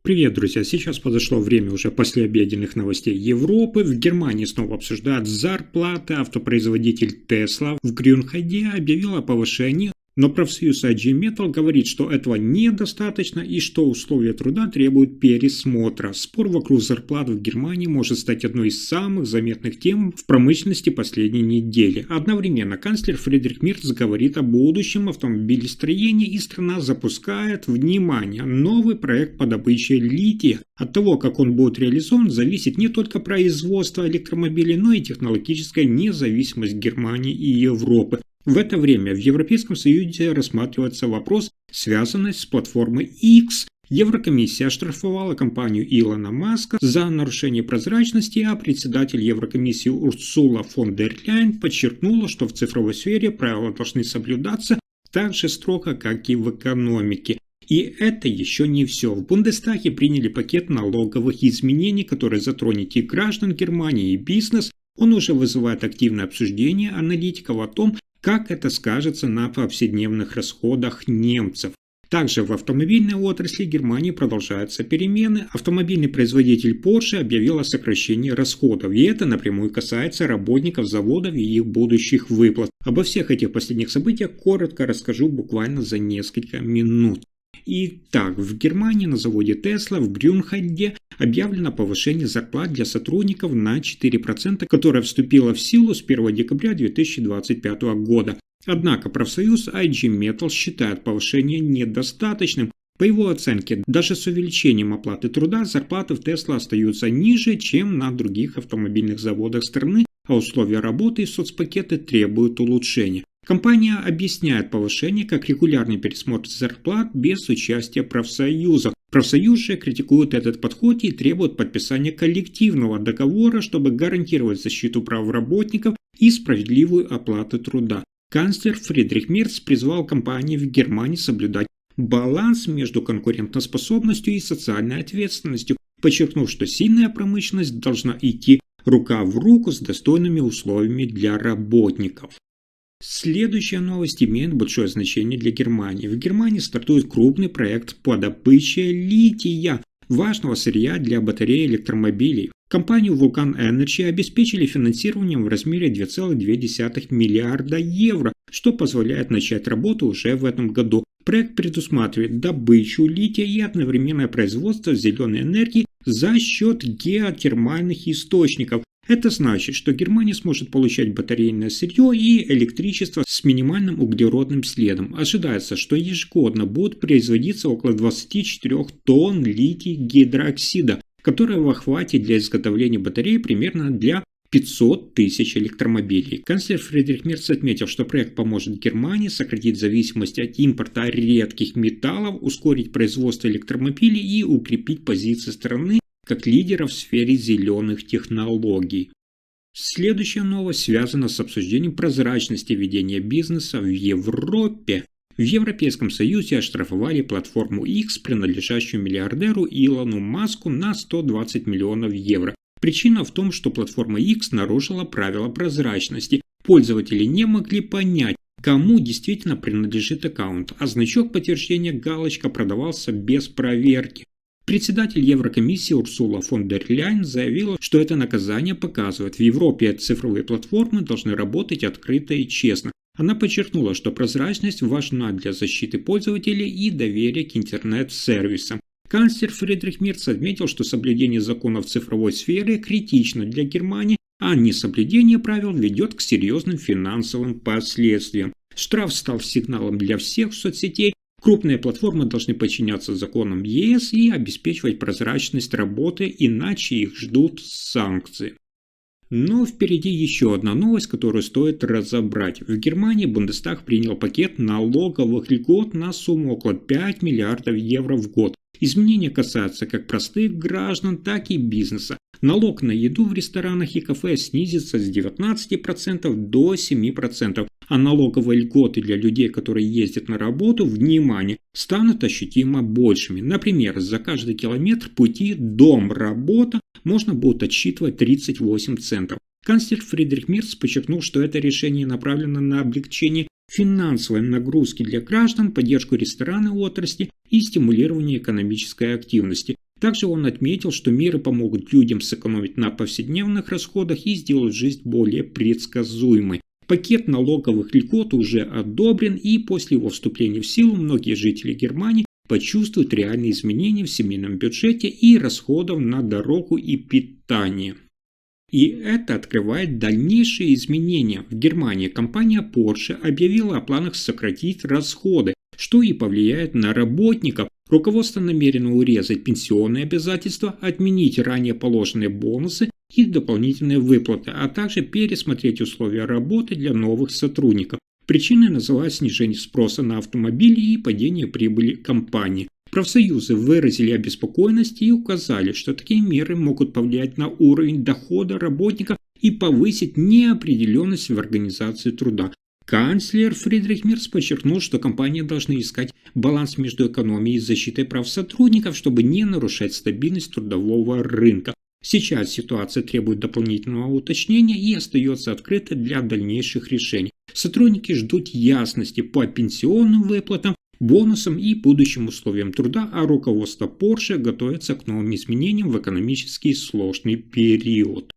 Привет, друзья! Сейчас подошло время уже послеобеденных новостей Европы. В Германии снова обсуждают зарплаты. Автопроизводитель Tesla в Грюнхайде объявил о повышении, но профсоюз IG Metall говорит, что этого недостаточно и что условия труда требуют пересмотра. Спор вокруг зарплат в Германии может стать одной из самых заметных тем в промышленности последней недели. Одновременно канцлер Фридрих Мерц говорит о будущем автомобилестроения, и страна запускает, внимание, новый проект по добыче лития. От того, как он будет реализован, зависит не только производство электромобилей, но и технологическая независимость Германии и Европы. В это время в Европейском Союзе рассматривается вопрос, связанный с платформой X. Еврокомиссия оштрафовала компанию Илона Маска за нарушение прозрачности, а председатель Еврокомиссии Урсула фон дер Ляйен подчеркнула, что в цифровой сфере правила должны соблюдаться так же строго, как и в экономике. И это еще не все. В Бундестаге приняли пакет налоговых изменений, который затронет и граждан Германии, и бизнес. Он уже вызывает активное обсуждение аналитиков о том, как это скажется на повседневных расходах немцев. Также в автомобильной отрасли Германии продолжаются перемены. Автомобильный производитель Porsche объявил о сокращении расходов, и это напрямую касается работников заводов и их будущих выплат. Обо всех этих последних событиях коротко расскажу буквально за несколько минут. Итак, в Германии на заводе Tesla в Грюнхайде объявлено повышение зарплат для сотрудников на 4%, которое вступило в силу с 1 декабря 2025 года. Однако профсоюз IG Metall считает повышение недостаточным. По его оценке, даже с увеличением оплаты труда зарплаты в Tesla остаются ниже, чем на других автомобильных заводах страны, а условия работы и соцпакеты требуют улучшения. Компания объясняет повышение как регулярный пересмотр зарплат без участия профсоюзов. Профсоюз же критикует этот подход и требует подписания коллективного договора, чтобы гарантировать защиту прав работников и справедливую оплату труда. Канцлер Фридрих Мерц призвал компании в Германии соблюдать баланс между конкурентоспособностью и социальной ответственностью, подчеркнув, что сильная промышленность должна идти рука в руку с достойными условиями для работников. Следующая новость имеет большое значение для Германии. В Германии стартует крупный проект по добыче лития, важного сырья для батареи электромобилей. Компанию Vulcan Energy обеспечили финансированием в размере 2,2 миллиарда евро, что позволяет начать работу уже в этом году. Проект предусматривает добычу лития и одновременное производство зеленой энергии за счет геотермальных источников. Это значит, что Германия сможет получать батарейное сырье и электричество с минимальным углеродным следом. Ожидается, что ежегодно будет производиться около 24 тонн литий-гидроксида, которое в охвате для изготовления батарей примерно для 500 тысяч электромобилей. Канцлер Фридрих Мерц отметил, что проект поможет Германии сократить зависимость от импорта редких металлов, ускорить производство электромобилей и укрепить позиции страны как лидера в сфере зеленых технологий. Следующая новость связана с обсуждением прозрачности ведения бизнеса в Европе. В Европейском Союзе оштрафовали платформу X, принадлежащую миллиардеру Илону Маску, на 120 миллионов евро. Причина в том, что платформа X нарушила правила прозрачности. Пользователи не могли понять, кому действительно принадлежит аккаунт, а значок подтверждения галочка продавался без проверки. Председатель Еврокомиссии Урсула фон дер Ляйен заявила, что это наказание показывает, в Европе цифровые платформы должны работать открыто и честно. Она подчеркнула, что прозрачность важна для защиты пользователей и доверия к интернет-сервисам. Канцлер Фридрих Мерц отметил, что соблюдение законов в цифровой сфере критично для Германии, а несоблюдение правил ведет к серьезным финансовым последствиям. Штраф стал сигналом для всех соцсетей. Крупные платформы должны подчиняться законам ЕС и обеспечивать прозрачность работы, иначе их ждут санкции. Но впереди еще одна новость, которую стоит разобрать. В Германии Бундестаг принял пакет налоговых льгот на сумму около 5 миллиардов евро в год. Изменения касаются как простых граждан, так и бизнеса. Налог на еду в ресторанах и кафе снизится с 19% до 7%, а налоговые льготы для людей, которые ездят на работу, внимание, станут ощутимо большими. Например, за каждый километр пути дом-работа можно будет отсчитывать 38 центов. Канцлер Фридрих Мерц подчеркнул, что это решение направлено на облегчение финансовой нагрузки для граждан, поддержку ресторанной отрасли и стимулирование экономической активности. Также он отметил, что меры помогут людям сэкономить на повседневных расходах и сделать жизнь более предсказуемой. Пакет налоговых льгот уже одобрен, и после его вступления в силу многие жители Германии почувствуют реальные изменения в семейном бюджете и расходов на дорогу и питание. И это открывает дальнейшие изменения. В Германии компания Porsche объявила о планах сократить расходы, что и повлияет на работников. Руководство намерено урезать пенсионные обязательства, отменить ранее положенные бонусы и дополнительные выплаты, а также пересмотреть условия работы для новых сотрудников. Причиной называют снижение спроса на автомобили и падение прибыли компании. Профсоюзы выразили обеспокоенность и указали, что такие меры могут повлиять на уровень дохода работников и повысить неопределенность в организации труда. Канцлер Фридрих Мерц подчеркнул, что компании должны искать баланс между экономией и защитой прав сотрудников, чтобы не нарушать стабильность трудового рынка. Сейчас ситуация требует дополнительного уточнения и остается открытой для дальнейших решений. Сотрудники ждут ясности по пенсионным выплатам, бонусам и будущим условиям труда, а руководство Porsche готовится к новым изменениям в экономически сложный период.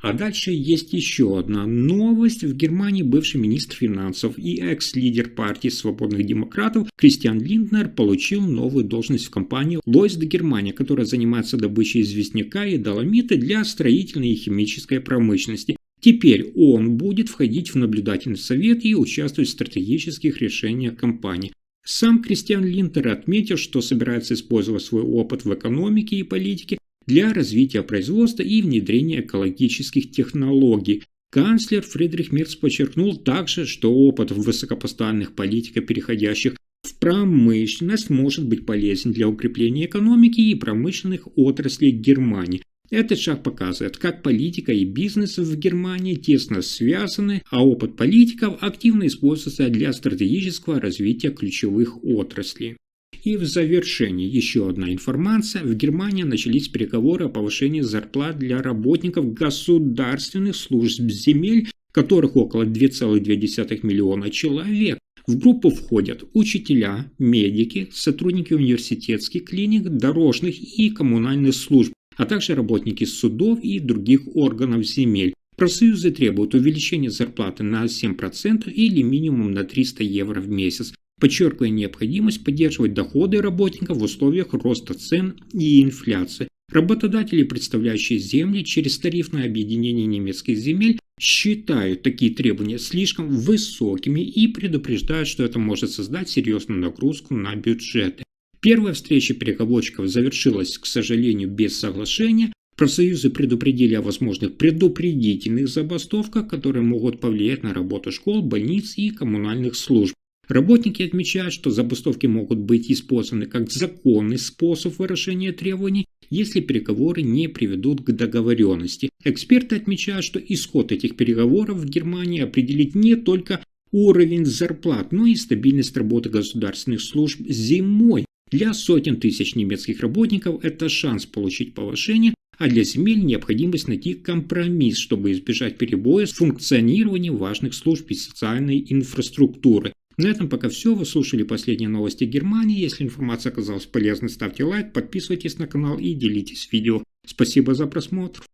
А дальше есть еще одна новость. В Германии бывший министр финансов и экс-лидер партии свободных демократов Кристиан Линднер получил новую должность в компании Lloyds Германия, которая занимается добычей известняка и доломита для строительной и химической промышленности. Теперь он будет входить в наблюдательный совет и участвовать в стратегических решениях компании. Сам Кристиан Линднер отметил, что собирается использовать свой опыт в экономике и политике для развития производства и внедрения экологических технологий. Канцлер Фридрих Мерц подчеркнул также, что опыт высокопоставленных политиков, переходящих в промышленность, может быть полезен для укрепления экономики и промышленных отраслей Германии. Этот шаг показывает, как политика и бизнес в Германии тесно связаны, а опыт политиков активно используется для стратегического развития ключевых отраслей. И в завершении еще одна информация. В Германии начались переговоры о повышении зарплат для работников государственных служб земель, которых около 2,2 миллиона человек. В группу входят учителя, медики, сотрудники университетских клиник, дорожных и коммунальных служб, а также работники судов и других органов земель. Профсоюзы требуют увеличения зарплаты на 7% или минимум на 300 евро в месяц, подчеркивая необходимость поддерживать доходы работников в условиях роста цен и инфляции. Работодатели, представляющие земли через тарифное объединение немецких земель, считают такие требования слишком высокими и предупреждают, что это может создать серьезную нагрузку на бюджеты. Первая встреча переговорщиков завершилась, к сожалению, без соглашения. Профсоюзы предупредили о возможных предупредительных забастовках, которые могут повлиять на работу школ, больниц и коммунальных служб. Работники отмечают, что забастовки могут быть использованы как законный способ выражения требований, если переговоры не приведут к договоренности. Эксперты отмечают, что исход этих переговоров в Германии определит не только уровень зарплат, но и стабильность работы государственных служб зимой. Для сотен тысяч немецких работников это шанс получить повышение, а для земель необходимость найти компромисс, чтобы избежать перебоя с функционированием важных служб и социальной инфраструктуры. На этом пока все. Вы слушали последние новости Германии. Если информация оказалась полезной, ставьте лайк, подписывайтесь на канал и делитесь видео. Спасибо за просмотр.